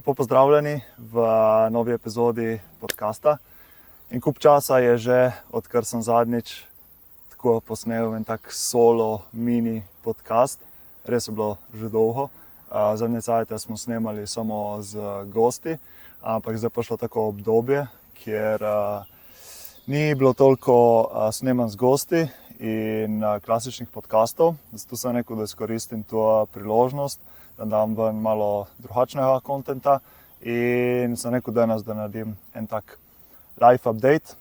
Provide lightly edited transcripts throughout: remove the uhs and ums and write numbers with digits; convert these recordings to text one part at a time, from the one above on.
Lepo pozdravljeni v novi epizodi podcasta. In kup časa je že, odkar sem zadnjič tako posnel en tak solo mini podcast. Res je bilo že dolgo. Zadnje cajte smo snemali samo z gosti, ampak zdaj pa šlo tako obdobje, kjer ni bilo toliko snemanj z gosti in klasičnih podcastov. Zato sem rekel, da izkoristim to priložnost, da dam ven malo drugačnega kontenta in sem rekel, da naredim en tak life update,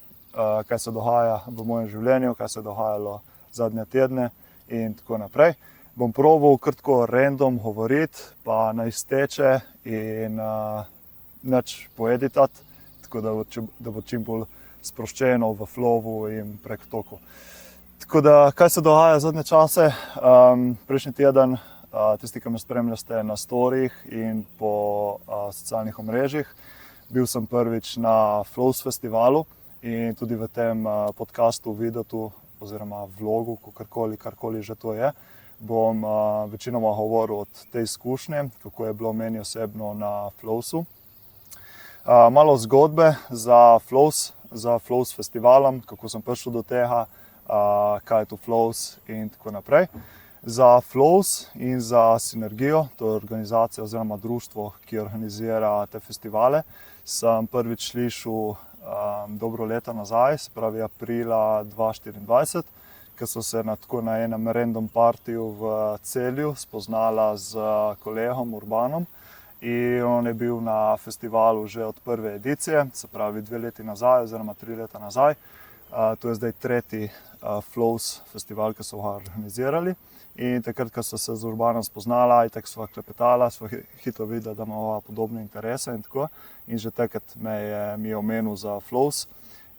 kaj se dogaja v mojem življenju, kaj se je dogajalo zadnje tedne in tako naprej. Bom probal kratko random govoriti, pa naj steče in nič poeditati, tako da bo čim bolj sproščeno v flowu in prek toku. Tako da, kaj se dogaja zadnje čase? Prejšnji teden, tisti, ki me spremljate na storijih in po socialnih omrežjih, bil sem prvič na Flows festivalu in tudi v tem podcastu, videotu oziroma vlogu, karkoli že to je, bom večinoma govoril od te izkušnje, kako je bilo meni osebno na Flowsu. Malo zgodbe za Flows festivalom, kako sem prišel do tega, kaj je to Flows in tako naprej. Za Flows in za Sinergijo, to je organizacija oziroma društvo, ki organizira te festivale, sem prvič slišal dobro leta nazaj, se pravi aprila 2024, ko so se na enem random partiju v Celju spoznala z kolegom Urbanom. In on je bil na festivalu že od prve edicije, se pravi 2 leti nazaj oziroma 3 leta nazaj. To je zdaj tretji Flows festival, ki so ga organizirali. In takrat, ko so se z Urbanom spoznala, itak sva klepetala, sva hitro videla, da imava podobne interese in tako. In že takrat mi je omenil za Flows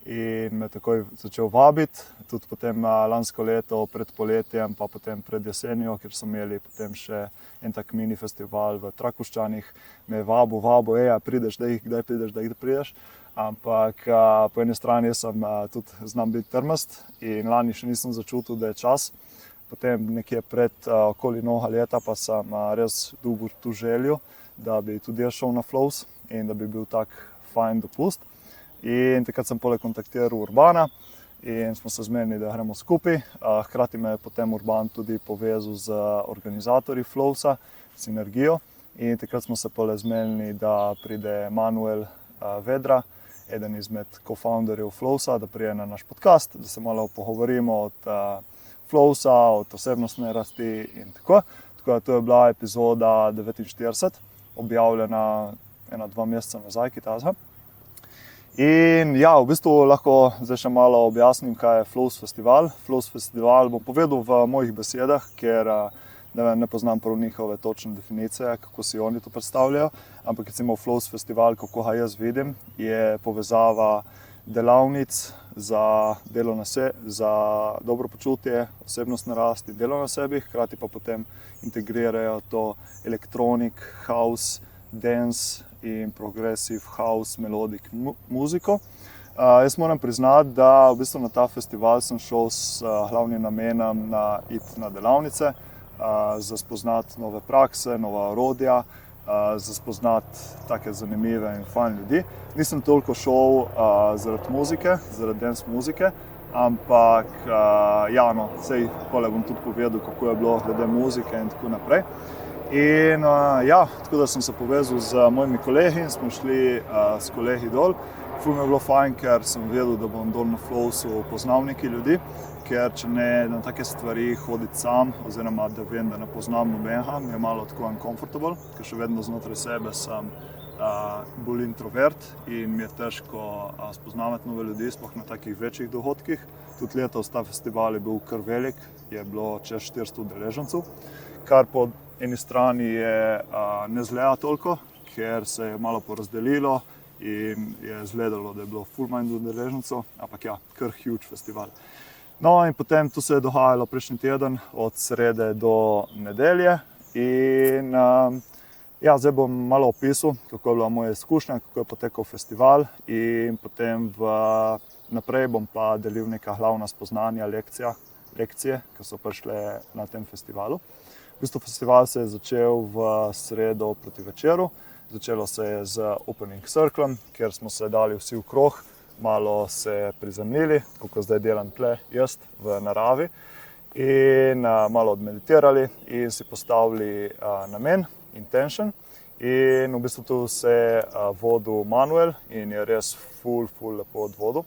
in me takoj začel vabiti. Tudi potem lansko leto pred poletjem, pa potem pred jesenjo, kjer so imeli potem še en tak mini festival v Trakoščanih, me je vabil, prideš, kdaj prideš. Ampak po eni strani sem tudi znam biti trmast in lani še nisem začutil, da je čas. Potem nekje pred okoli novega leta pa sem res dobil tu željo, da bi tudi jaz šel na Flows in da bi bil tak fajn dopust. In takrat sem poleg kontaktiral Urbana in smo se zmenili, da gremo skupaj. Hkrati me je potem Urban tudi povezal z organizatorji Flowsa, Sinergijo. In takrat smo se poleg zmenili, da pride Manuel Vedra, eden izmed co-founderjev Flowsa, da prije na naš podcast, da se malo pogovorimo od Flowsa, od osebnostne rasti in tako. Tako da to je bila epizoda 49, objavljena 1-2 meseca nazaj, kitazga. In ja, v bistvu lahko zdaj še malo objasnim, kaj je Flows festival. Flows festival bom povedal v mojih besedah, ker ne poznam prav njihove točne definicije, kako si oni to predstavljajo. Ampak recimo Flows festival, kako ga jaz vidim, je povezava delavnic za dobro počutje, osebnostne rasti, delo na sebi, hkrati pa potem integrirajo to elektronik, house, dance in progressive house melodic muziko. Jaz moram priznati, da v bistvu na ta festival sem šel s glavnim namenom iti na delavnice, za spoznati nove prakse, nova orodja, za spoznati take zanimive in fajn ljudi. Nisem toliko šel zaradi muzike, zaradi dance muzike, ampak sej pole bom tudi povedal, kako je bilo glede muzike in tako naprej. In tako da sem se povezal z mojimi kolegi in smo šli s kolegi dol. Ful mi je bilo fajn, ker sem vedel, da bom dol na Flowsu poznal neki ljudi, ker če ne na take stvari hoditi sam, oziroma da vem, da ne poznam nobenega, mi je malo tako uncomfortable, ker še vedno znotraj sebe sem bolj introvert in mi je težko spoznavati nove ljudi, sploh na takih večjih dogodkih. Tudi letos ta festival je bil kar velik, je bilo čez 400 udeležencev, kar po eni strani ne zgleda toliko, ker se je malo porazdelilo in je izgledalo, da je bilo ful manj udeležencev, ampak kar huge festival. No in potem to se je dogajalo prejšnji teden, od srede do nedelje in zdaj bom malo opisal, kako je bila moja izkušnja, kako je potekal festival in potem naprej bom pa delil neka glavna spoznanja, lekcije, ki so prišle na tem festivalu. V bistvu festival se je začel v sredo proti večeru, Začelo se je z opening circlom, kjer smo se dali vsi v krog, malo se prizemljili, kot zdaj delam tle jaz v naravi, in malo odmeditirali in si postavili namen, intention. In v bistvu tu se je vodil Manuel in je res ful lepo odvodil.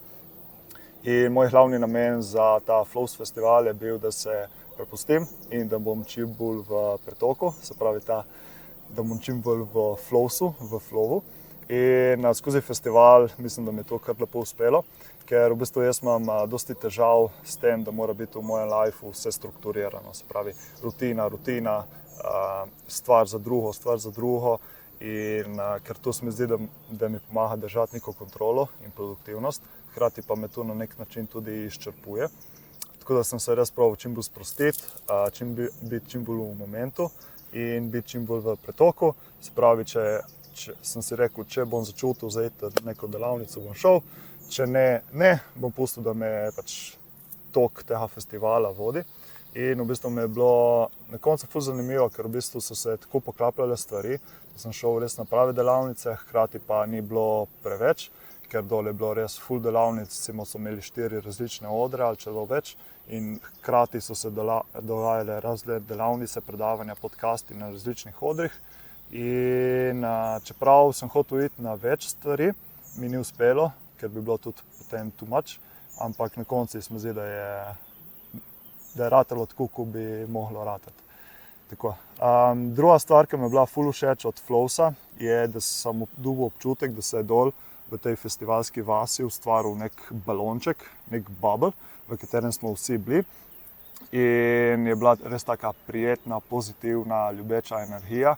In moj glavni namen za ta Flows festival je bil, da se prepustim in da bom čim bolj v pretoku, se pravi da bom čim bolj v flowsu, v flowu. In skozi festival mislim, da mi je to kar lepo uspelo, ker v bistvu jaz imam dosti težav s tem, da mora biti v mojem lifeu vse strukturirano, se pravi rutina, stvar za drugo. In ker to se mi zdi, da mi pomaga držati neko kontrolo in produktivnost, hkrati pa me to na nek način tudi izčrpuje. Tako da sem se res probal čim bolj sprostiti, biti čim bolj v momentu in biti čim bolj v pretoku. Se pravi, če sem si rekel, če bom začutil vzeti neko delavnico, bom šel, če ne, bom pustil, da me pač tok tega festivala vodi. In v bistvu mi je bilo na koncu ful zanimivo, ker v bistvu so se tako poklapljale stvari, da sem šel res na prave delavnice, hkrati pa ni bilo preveč, ker dol je bilo res ful delavnic, recimo so imeli 4 različne odre ali celo več in hkrati so se dogajale razne delavnice, predavanja, podcasti na različnih odrih. In čeprav sem hotel iti na več stvari, mi ni uspelo, ker bi bilo tudi potem too much, ampak na koncu se mi zdi, da je ratalo tako, kot bi moglo ratati. Tako. Druga stvar, ki mi je bila ful všeč od Flowsa, je, da sem dobil občutek, da se je dol v tej festivalski vasi ustvaril nek balonček, nek bubble, v katerem smo vsi bili. In je bila res taka prijetna, pozitivna, ljubeča energija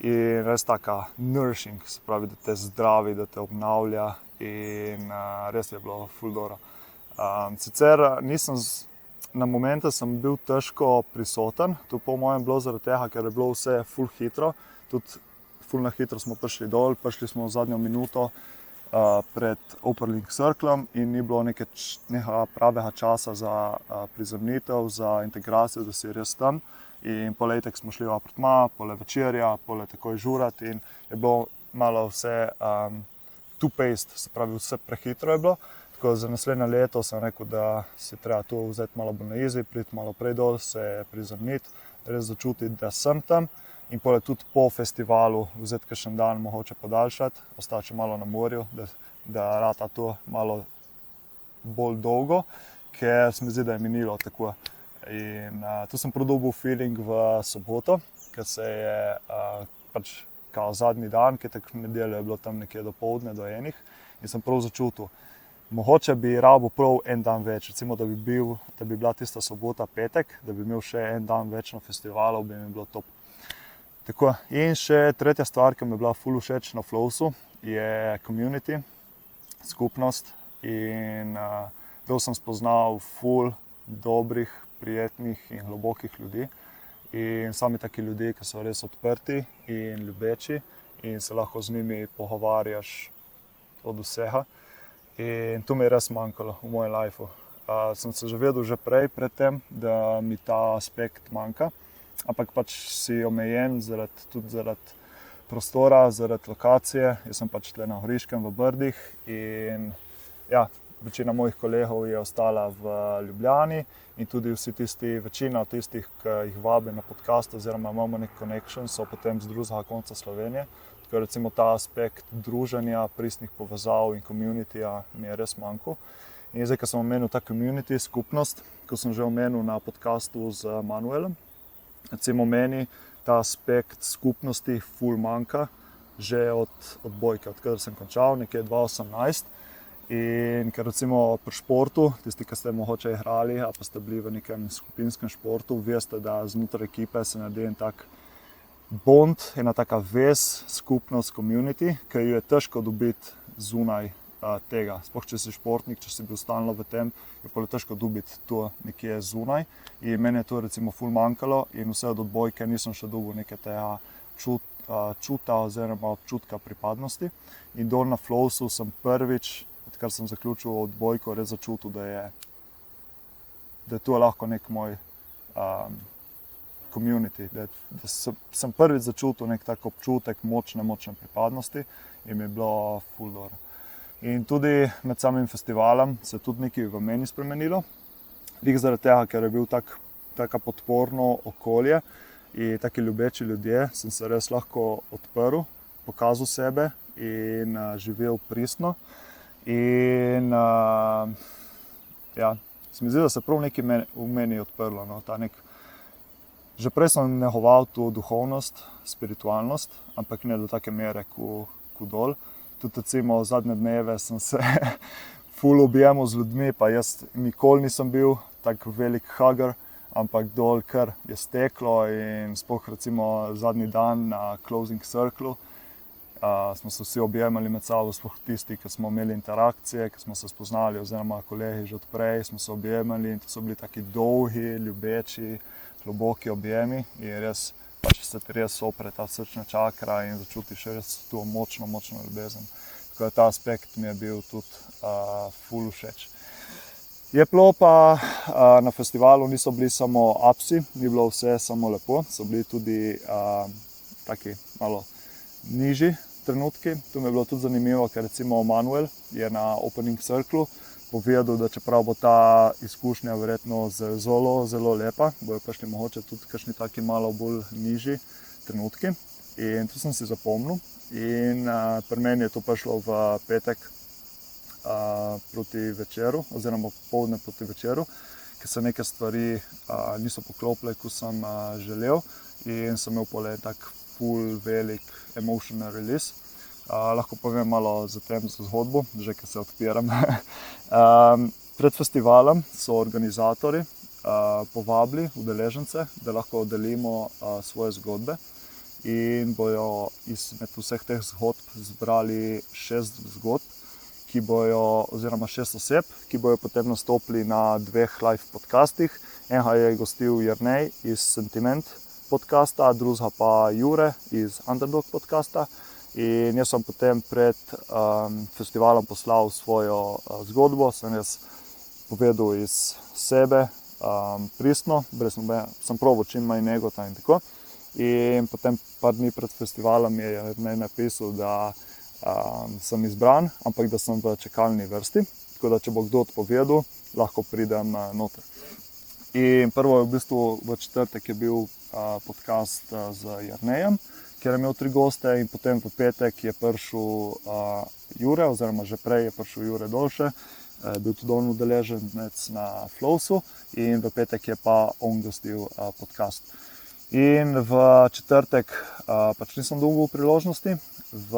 in res taka nourishing, se pravi, da te zdravi, da te obnavlja in res je bilo ful dobro. Sicer na momente sem bil težko prisoten, to po mojem bilo zaradi tega, ker je bilo vse ful hitro, tudi ful na hitro smo prišli dol, prišli smo v zadnjo minuto pred opening circlom in ni bilo nekega pravega časa za prizemljitev, za integracijo, da si res tam. In pole itek smo šli v apartma, pole večerja, pole takoj žurati in je bilo malo vse too paced, se pravi vse prehitro je bilo. Tako za naslednje leto sem rekel, da si treba to vzeti malo bolj na easy, priti malo prej dol, se prizemljiti, res začutiti, da sem tam. In pole tudi po festivalu vzeti kakšen dan mogoče podaljšati, ostati še malo na morju, da rata to malo bolj dolgo, ker se mi zdi, da je minilo tako. In tu sem dobil feeling v soboto, ker se je pač kao zadnji dan, ki tako nedeljo je bilo tam nekje do poldne, do enih, in sem prav začutil. Mogoče bi rabil prav en dan več, recimo da bi bila tista sobota petek, da bi imel še en dan več na festivalu, bi mi bilo top. Tako, in še tretja stvar, ki mi je bila ful všeč na Flowsu, je community, skupnost. In dol sem spoznal ful dobrih, prijetnih in globokih ljudi. In sami taki ljudje, ki so res odprti in ljubeči in se lahko z njimi pogovarjaš od vsega. In to mi je res manjkalo v mojem lifeu. Sem se že vedel pred tem, da mi ta aspekt manjka, ampak pač si omejen tudi zaradi prostora, zaradi lokacije. Jaz sem pač tle na Goriškem v Brdih in ja, večina mojih kolegov je ostala v Ljubljani in tudi večina tistih, ki jih vabim na podcast oziroma imamo nek connection, so potem z drugega konca Slovenije. Tako recimo ta aspekt druženja, pristnih povezav in communityja mi je res manjkal. In zdaj, ko sem omenil ta community, skupnost, ko sem že omenil na podcastu z Manuelom, recimo meni ta aspekt skupnosti ful manjka že od odbojke, odkar sem končal, nekje 2018. In ker recimo pri športu, tisti, ki ste mogoče igrali, ali pa ste bili v nekem skupinskem športu, veste, da znotraj ekipe se naredi en tak bond, ena taka vez, skupnost, community, ki jo je težko dobiti zunaj tega. Sploh če si športnik, če si bil stalno v tem, je pa težko dobiti to nekje zunaj. In meni je to recimo ful manjkalo in vse od odbojke nisem še dobil nekega čuta oziroma občutka pripadnosti. In dol na Flowsu sem prvič, odkar sem zaključil odbojko, res začutil, da je to lahko nek moj community, da sem prvič začutil nek tak občutek močne pripadnosti in mi je bilo ful dobro. In tudi med samim festivalom se je tudi nekaj v meni spremenilo. Lik zaradi tega, ker je bil tako podporno okolje in taki ljubeči ljudje, sem se res lahko odprl, pokazal sebe in živel pristno. In se mi zdi, da se prav nekaj v meni odprlo. No, že prej sem negoval to duhovnost, spiritualnost, ampak ne do take mere, ko dol. Tudi recimo zadnje dneve sem se ful objemal z ljudmi, pa jaz nikoli nisem bil tak velik hugger, ampak dol kar je steklo in sploh recimo zadnji dan na closing circle smo se vsi objemali med sabo, sploh tisti, ki smo imeli interakcije, ki smo se spoznali oziroma kolegi že odprej, smo se objemali in to so bili taki dolgi, ljubeči, globoki objemi in res pač se ti res opre ta srčna čakra in začutiš res to močno ljubezen. Tako da ta aspekt mi je bil tudi ful všeč. Je bilo pa na festivalu niso bili samo upsi, ni bilo vse samo lepo, so bili tudi taki malo nižji trenutki. To mi je bilo tudi zanimivo, ker recimo Manuel je na opening circlu povedal, da čeprav bo ta izkušnja verjetno zelo lepa, bojo prišli mogoče tudi kakšni taki malo bolj nižji trenutki. In to sem si zapomnil in pri meni je to prišlo v petek proti večeru oziroma popoldne proti večeru, ker se neke stvari niso poklopile, kot sem želel in sem imel pole tak full velik emotional release. Lahko povem malo za tem zgodbo, že ker se odpiram. Pred festivalom so organizatorji povabili udeležence, da lahko delimo svoje zgodbe in bojo izmed vseh teh zgodb zbrali 6 zgodb, oziroma 6 oseb, ki bojo potem nastopili na 2 live podcastih. Enega je gostil Jernej iz Sentiment podcasta, drugega pa Jure iz Underdog podcasta. In jaz sem potem pred festivalom poslal svojo zgodbo, sem jaz povedal iz sebe, pristno, sem probal čim manj negota in tako. In potem par dni pred festivalom je Jernej napisal, da sem izbran, ampak da sem v čakalni vrsti, tako da če bo kdo odpovedal, lahko pridem noter. In prvo je v bistvu v četrtek je bil podcast z Jernejem, kjer je imel 3 goste in potem v petek je prišel Jure, oziroma že prej je prišel Jure Dolše, bil tudi on udeleženec na Flowsu in v petek je pa on gostil podcast. In v četrtek pač nisem dobil priložnosti, v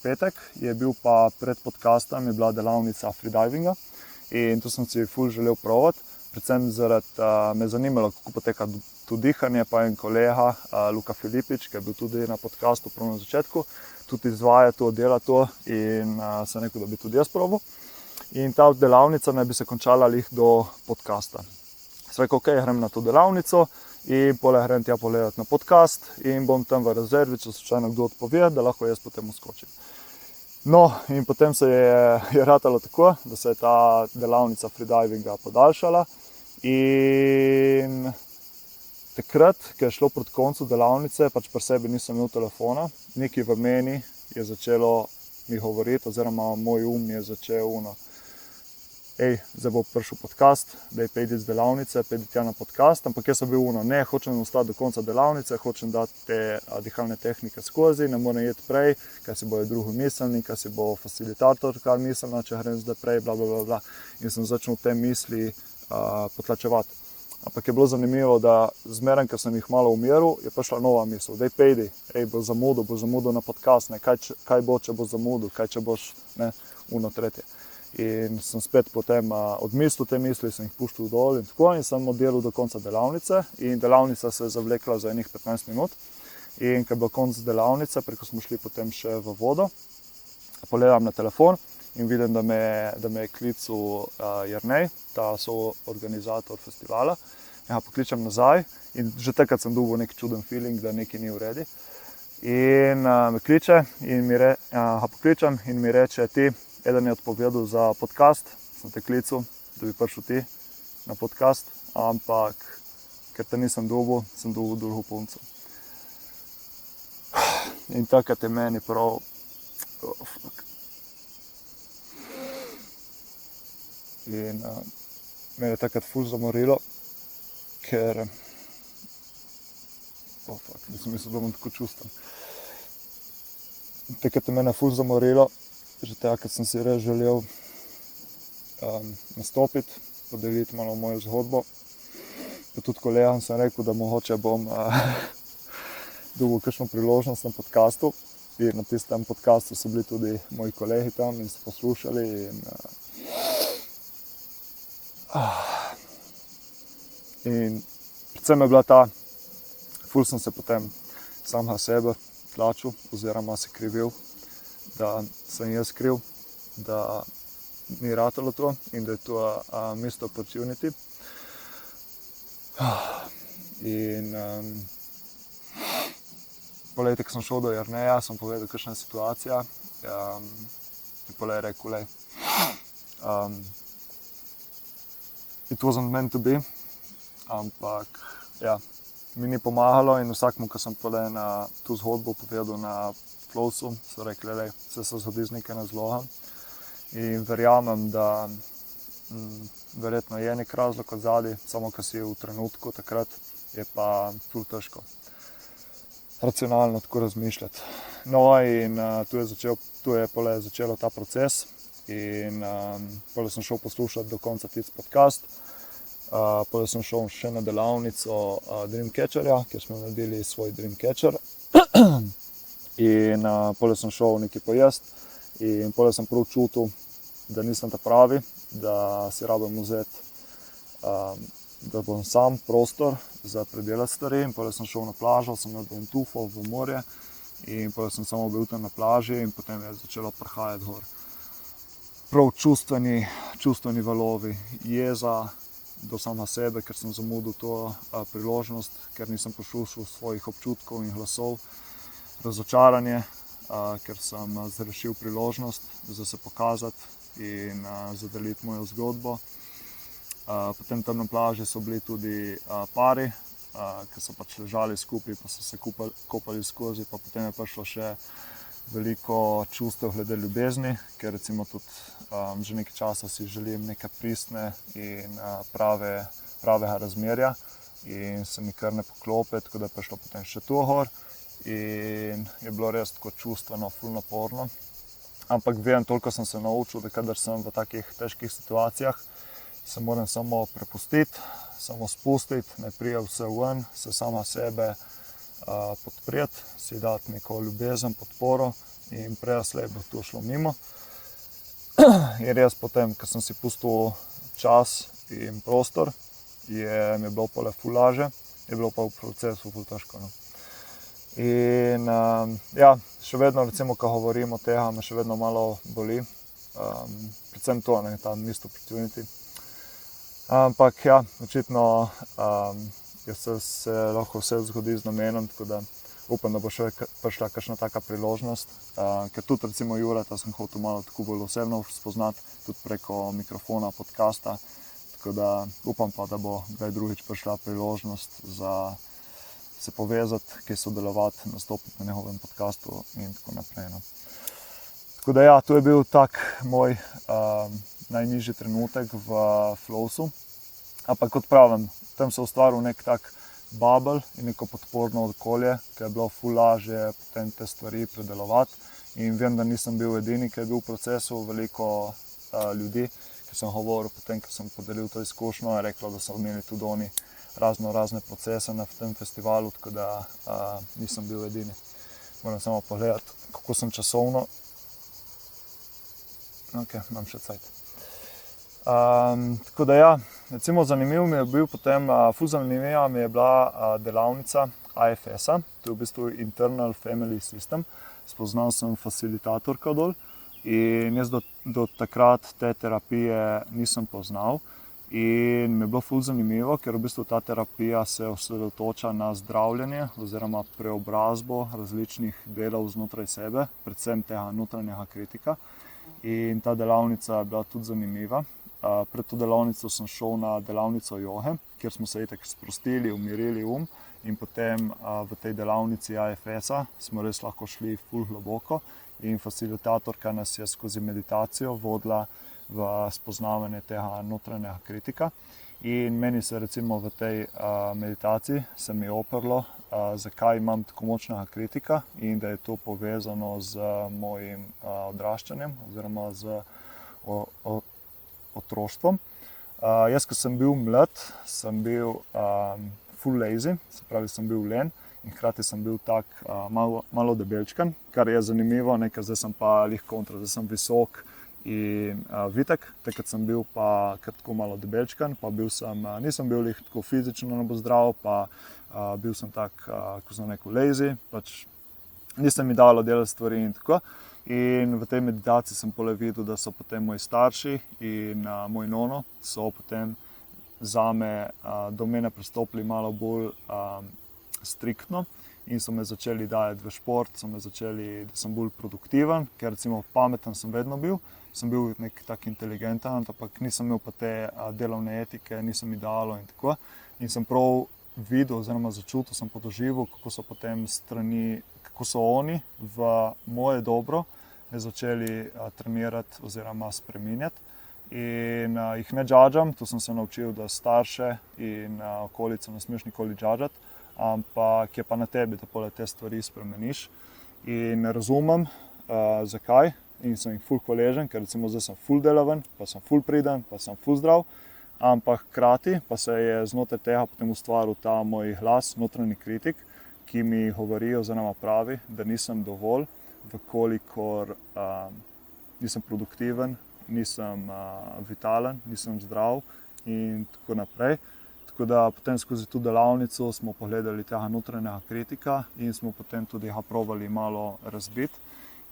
petek je bil pa pred podcastom je bila delavnica freedivinga in to sem si ful želel provati, predvsem zaradi me zanimalo, kako poteka to dihanje, pa en kolega, Luka Filipič, ki je bil tudi na podcastu prav na začetku, tudi izvaja to, dela to in sem rekel, da bi tudi jaz probal. In ta delavnica naj bi se končala lih do podcasta. Sem rekel, ok, grem na to delavnico in poleg grem tja pogledati na podcast in bom tam v rezervi, če slučajno kdo odpove, da lahko jaz potem uskočim. No, in potem se je ratalo tako, da se je ta delavnica freedivinga podaljšala in takrat, ko je šlo proti koncu delavnice, pač pri sebi nisem imel telefona, nekaj v meni je začelo mi govoriti, oziroma moj je začel zdaj bo prišel podcast, daj pejdi z delavnice, pejdi tja na podcast, ampak jaz sem bil ne, hočem ostati do konca delavnice, hočem dati te dihalne tehnike skozi, ne morem jeti prej, kaj si bojo drugi mislili, kaj si bo facilitator kar mislil, če grem zdaj prej, bla. In sem začel te misli potlačevati. Ampak je bilo zanimivo, da zmeraj, ker sem jih malo umiril, je prišla nova misel, daj pejdi, bo zamudil na podcast, ne, kaj bo, če bo zamudil, kaj če boš, ne, tretje. In sem spet potem odmislil te misli, sem jih puštil dol in tako in sem oddelal do konca delavnice in delavnica se je zavlekla za enih 15 minut. In ko je bil konc delavnice, preko smo šli potem še v vodo, pogledam na telefon in vidim, da me je klical Jernej, ta soorganizator festivala. Ja, pokličem nazaj in že takrat sem dobil nek čuden feeling, da nekaj ni v redu. In me kliče in pokličem in mi reče, ti, eden je odpovedal za podcast, sem te klical, da bi prišel ti na podcast, ampak ker te nisem dobil, sem dobil drugo punco. In takrat je meni prav, in me je takrat ful zamorilo, ker nisem mislil, da bom tako čustven. Takrat je mene ful zamorilo, že takrat sem si res želel nastopiti, podeliti malo mojo zgodbo. Pa tudi kolegam sem rekel, da mogoče bom dobil kakšno priložnost na podcastu. In na tistem podcastu so bili tudi moji kolegi tam in so poslušali. In predvsem je bila ta, ful sem se potem samega sebe tlačil oziroma se krivil, da sem jaz kriv, da ni ratalo to in da je to missed opportunity. In poleti, ko sem šel do Jerneja, sem povedal, kakšna je situacija. In poleti je rekel, it wasn't meant to be, ampak ja, mi ni pomagalo in vsakmu, ko sem poleti na tu zgodbo povedal na Flowsu, so rekli, vse se zgodi z nekaj razloga. In verjamem, da verjetno je nek razlog od zadaj, samo ko si v trenutku takrat, je pa ful težko racionalno tako razmišljati. No in tu je pole začelo ta proces in pole sem šel poslušati do konca tisti podcast. Pole sem šel še na delavnico Dreamcatcherja, kjer smo naredili svoj Dreamcatcher. In pole sem šel nekaj pojesti in pole sem prav čutil, da nisem ta pravi, da si rabim vzeti, da bom sam prostor za predelati stvari. In pole sem šel na plažo, sem naredil en tufo v morje in pole sem samo bil tam na plaži in potem je začelo prihajati gor. Prav čustveni valovi, jeza do sama sebe, ker sem zamudil to priložnost, ker nisem poslušal svojih občutkov in glasov, razočaranje, ker sem zrešil priložnost za se pokazati in zadeliti mojo zgodbo. Potem tam na plaži so bili tudi pari, ki so pač ležali skupaj, pa so se kopali skozi, pa potem je prišlo še veliko čustev glede ljubezni, ker recimo tudi že nekaj časa si želim neke pristne in pravega razmerja in se mi kar ne poklope, tako da je prišlo potem še to gor in je bilo res tako čustveno, ful naporno. Ampak vem, toliko sem se naučil, da kadar sem v takih težkih situacijah, se moram samo prepustiti, samo spustiti, ne prije vse ven, se sama sebe podpreti, si dati neko ljubezen, podporo in prej slej bo to šlo mimo. In res potem, ko sem si pustil čas in prostor, mi je bilo pole ful lažje, je bilo pa v procesu ful težko. No. In ja, še vedno, recimo, ko govorim o tega, me še vedno malo boli, predvsem to, ne, ta missed opportunity. Ampak ja, očitno se lahko vse zgodi z namenom, tako da upam, da bo še prišla kakšna taka priložnost. Ker tudi recimo Jureta sem hotel malo tako bolj osebno spoznati, tudi preko mikrofona, podcasta, tako da upam pa, da bo kdaj drugič prišla priložnost za se povezati, kaj sodelovati, nastopiti na njegovem podcastu in tako naprej. No. Tako da ja, to je bil tak moj najnižji trenutek v Flowsu. Ampak kot pravim, tam sem ustvaril nek tak bubble in neko podporno okolje, ki je bilo ful lažje potem te stvari predelovati. In vem, da nisem bil edini, ki je bil v procesu, veliko ljudi, ki sem govoril potem, ko sem podelil to izkušnjo, je reklo, da so imeli tudi oni razne procese na tem festivalu, tako da nisem bil edini. Moram samo pogledati, kako sem časovno. Ok, imam še cajt. Tako da ja, recimo zanimiv mi je bil potem, ful zanimiva mi je bila delavnica IFS-a, to je v bistvu Internal Family System. Spoznal sem facilitatorko dol in jaz do takrat te terapije nisem poznal. In mi je bilo ful zanimivo, ker v bistvu ta terapija se osredotoča na zdravljenje oziroma preobrazbo različnih delov znotraj sebe, predvsem tega notranjega kritika. In ta delavnica je bila tudi zanimiva. pred to delavnico sem šel na delavnico joge, kjer smo se itak sprostili, umirili in potem v tej delavnici AFS-a smo res lahko šli ful globoko in facilitatorka nas je skozi meditacijo vodila v spoznavanje tega notranjega kritika. In meni se recimo v tej meditaciji se mi je oprlo, zakaj imam tako močnega kritika in da je to povezano z mojim odraščanjem oziroma z otroštvom. Jaz, ko sem bil mlad, sem bil full lazy, se pravi, sem bil len in hkrati sem bil tak malo debelčkan, kar je zanimivo, ker zdaj sem pa lih kontra, zdaj sem visok in vitek, takrat sem bil pa tako malo debelčkan, pa nisem bil lih tako fizično zdrav, pa bil sem tak, ko sem rekel, lazy, pač nisem mi dalo delati stvari in tako. In v tej meditaciji sem videl, da so potem moji starši in moj nono so potem zame do mene pristopili malo bolj striktno in so me začeli dajati v šport, so me začeli, da sem bolj produktiven, ker recimo pameten sem vedno bil, sem bil nek tak inteligenten, ampak nisem imel pa te delovne etike, nisem mi dalo in tako. In sem prav videl oziroma začutil, sem podoživel, kako so potem strani, kako so oni v moje dobro me začeli trenirati oziroma spreminjati. In jih ne judžam, tu sem se naučil, da starše in okolico ne smeš nikoli judžati, ampak je pa na tebi, da pole te stvari spremeniš. In razumem, zakaj in sem jih ful hvaležen, ker recimo zdaj sem ful delaven, pa sem ful priden, pa sem ful zdrav, ampak hkrati pa se je znotraj tega potem ustvaril ta moj glas, notranji kritik, ki mi govori oziroma pravi, da nisem dovolj, vkolikor nisem produktiven, nisem vitalen, nisem zdrav in tako naprej. Tako da potem skozi to delavnico smo pogledali tega notranjega kritika in smo potem tudi ga probali malo razbiti.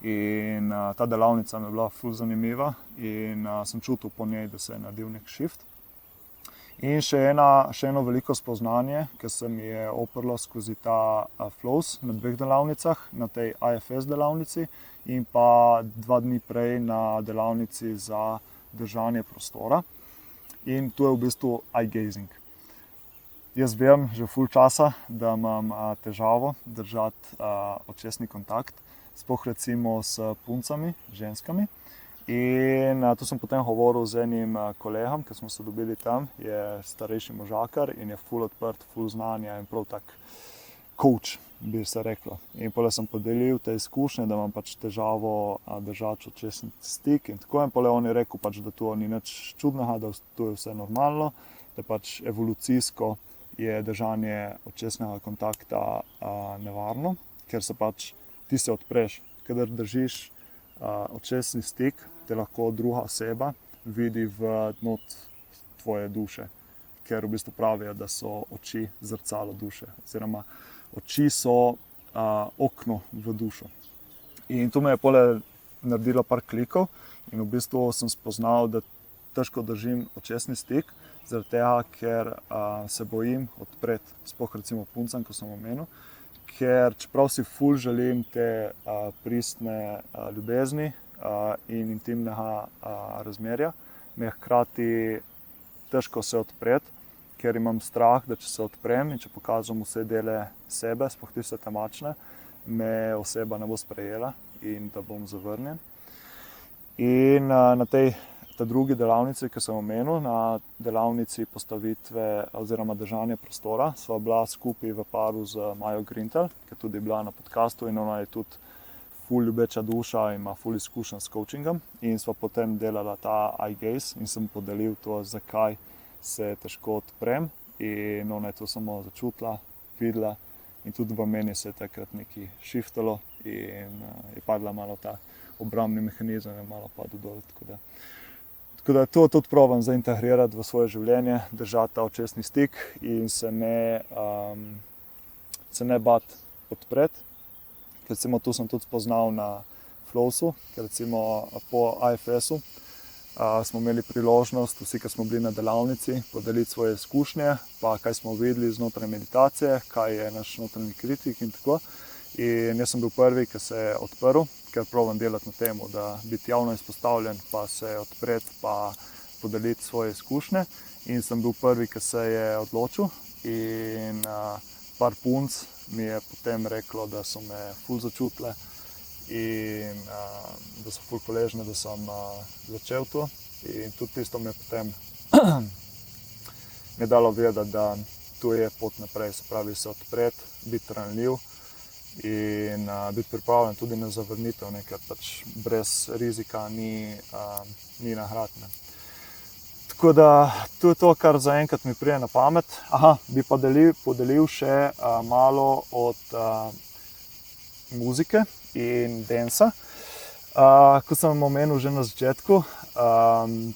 In ta delavnica mi je bila ful zanimiva in sem čutil po njej, da se je naredil nek shift. In še eno veliko spoznanje, ki se mi je oprlo skozi ta flows na 2 delavnicah, na tej AFS delavnici in pa 2 dni prej na delavnici za držanje prostora. In to je v bistvu eye gazing. Jaz vem že ful časa, da imam težavo držati očesni kontakt, sploh recimo s puncami, ženskami. In tu sem potem govoril z enim kolegom, ki smo se dobili tam, je starejši možakar in je ful odprt, ful znanja in prav tak coach, bi se reklo. In potem sem podelil te izkušnje, da imam pač težavo držati očesni stik in tako. In potem on je rekel, pač, da to ni nič čudnega, da to je vse normalno, da pač evolucijsko je držanje očesnega kontakta nevarno, ker se pač ti se odpreš, kadar držiš očesni stik, te lahko druga oseba vidi v dno tvoje duše, ker v bistvu pravijo, da so oči zrcalo duše, oziroma oči so okno v dušo. In to me je potem naredilo par klikov in v bistvu sem spoznal, da težko držim očesni stik, zaradi tega, ker se bojim odpreti, sploh recimo puncam, ko sem omenil, ker čeprav si ful želim te pristne ljubezni in intimnega razmerja, me je hkrati težko se odpreti, ker imam strah, da če se odprem in če pokažem vse dele sebe, sploh tiste temačne, me oseba ne bo sprejela in da bom zavrnjen. In na tej drugi delavnici, ki sem omenil, na delavnici postavitve oziroma držanja prostora, sva bila skupaj v paru z Majo Grintel, ki je tudi bila na podcastu in ona je tudi ful ljubeča duša in ima ful izkušenj s coachingom. In sva potem delala ta eye gaze in sem podelil to, zakaj se težko odprem. In ona je to samo začutila, videla in tudi v meni se je takrat nekaj shiftalo in je padla malo ta obrambni mehanizem, je malo padel dol. Tako da to tudi probam zaintegrirati v svoje življenje, držati ta očesni stik in se ne bati odpreti. Recimo tu sem tudi spoznal na Flowsu, ker recimo po AFS-u smo imeli priložnost, vsi, ki smo bili na delavnici, podeliti svoje izkušnje, pa kaj smo videli znotraj meditacije, kaj je naš notranji kritik in tako. In jaz sem bil prvi, ki se je odprl, ker probam delati na tem, da biti javno izpostavljen, pa se odpreti, pa podeliti svoje izkušnje in sem bil prvi, ki se je odločil. In par punc mi je potem reklo, da so me ful začutile in da so ful hvaležne, da sem začel to. In tudi tisto mi je potem mi je dalo vedeti, da tu je pot naprej, se pravi se odpreti, biti ranljiv in biti pripravljen tudi na zavrnitev, ker pač brez rizika ni nagrad. Tako da to je to, kar zaenkrat mi pride na pamet. Bi pa podelil še malo od muzike in dansa. Kot sem omenil že na začetku,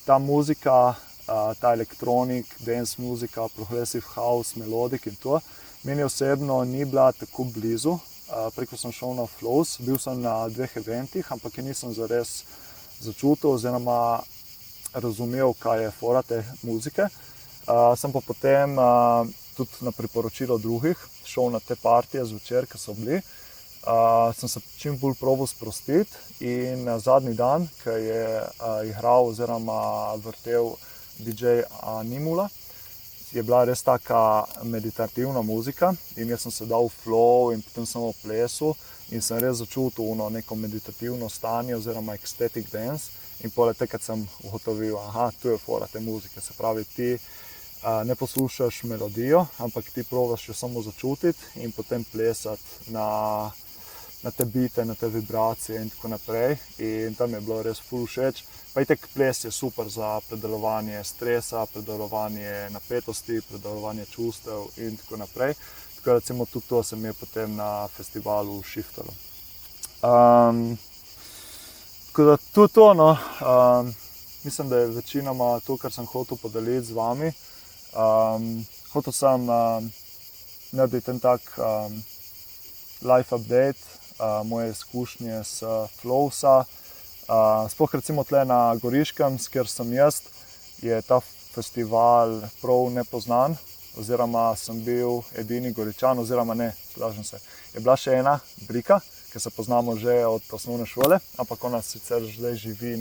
ta muzika, ta elektronik, dance muzika, progressive house, melodik in to, meni osebno ni bila tako blizu. Preko sem šel na Flows, bil sem na 2 eventih, ampak nisem zares začutil oziroma razumel, kaj je fora te muzike. Sem pa potem tudi na priporočilo drugih šel na te partije zvečer, ki so bili. Sem se čim bolj probal sprostiti in zadnji dan, ki je igral oziroma vrtel DJ Animula, je bila res taka meditativna muzika in jaz sem se dal v flow in potem sem v plesu in sem res začutil neko meditativno stanje oziroma ecstatic dance. In poleg tega sem ugotovil, tu je fora te muzike, se pravi ti ne poslušaš melodijo, ampak ti probaš jo samo začutiti in potem plesati na te bite, na te vibracije in tako naprej. In tam je bilo res ful všeč. Pa itak ples je super za predelovanje stresa, predelovanje napetosti, predelovanje čustev in tako naprej. Tako recimo tudi to se mi je potem na festivalu shiftalo. Tako da tudi to, no. Mislim, da je večinoma to, kar sem hotel podeliti z vami. Hotel sem narediti en tak life update, moje izkušnje s Flowsa. Sploh recimo tle na Goriškem, kjer sem jaz, je ta festival prav nepoznan, oziroma sem bil edini Goričan, oziroma ne, lažem se. Je bila še ena Brika, ki se poznamo že od osnovne šole, ampak ona sicer zdaj živi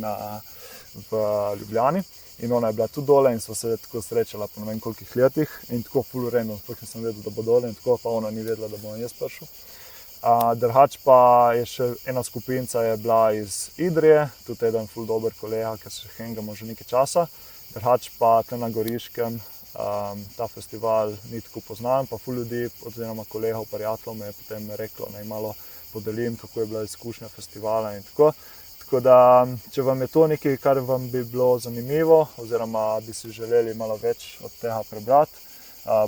v Ljubljani in ona je bila tudi dole in sva se tako srečala po ne vem kolikih letih in tako ful random, sploh nisem vedel, da bo dole in tako, pa ona ni vedela, da bom jaz prišel. Drugače pa je še ena skupinca je bila iz Idrije, tudi eden ful dober kolega, ki se hengamo že nekaj časa. Drugače pa tle na Goriškem ta festival ni tako poznan, pa ful ljudi oziroma kolegov, prijateljev me je potem reklo, naj malo podelim, kako je bila izkušnja festivala in tako. Tako da, če vam je to nekaj, kar vam bi bilo zanimivo oziroma bi si želeli malo več od tega prebrati,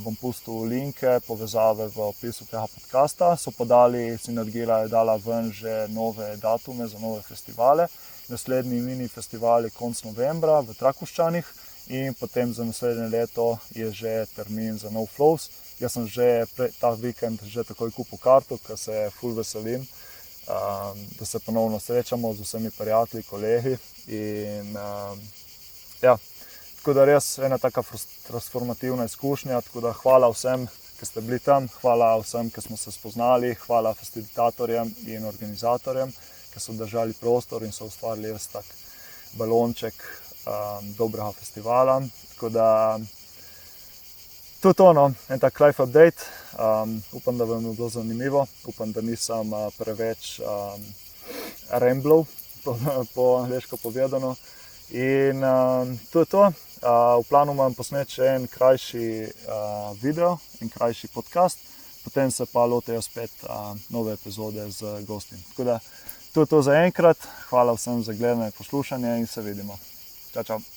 bom pustil linke, povezave v opisu tega podcasta. So podali, Sinergila je dala ven že nove datume za nove festivale. Naslednji mini festival je konec novembra v Trakoščanih in potem za naslednje leto je že termin za nov Flows. Jaz sem že ta vikend že takoj kupil karto, ker se ful veselim, da se ponovno srečamo z vsemi prijatelji, kolegi in ja. Tako da res ena taka transformativna izkušnja, tako da hvala vsem, ki ste bili tam, hvala vsem, ki smo se spoznali, hvala facilitatorjem in organizatorjem, ki so držali prostor in so ustvarili res tak balonček dobrega festivala. Tako da to je to, no, en tak life update. Upam, da vam je bilo zanimivo, upam, da nisem preveč ramblal, po angleško povedano. In to je to. V planu imam posnet še en krajši video in krajši podcast, potem se pa lotejo spet nove epizode z gosti. Tako da to je to za enkrat. Hvala vsem za gledanje in poslušanje in se vidimo. Čau, čau.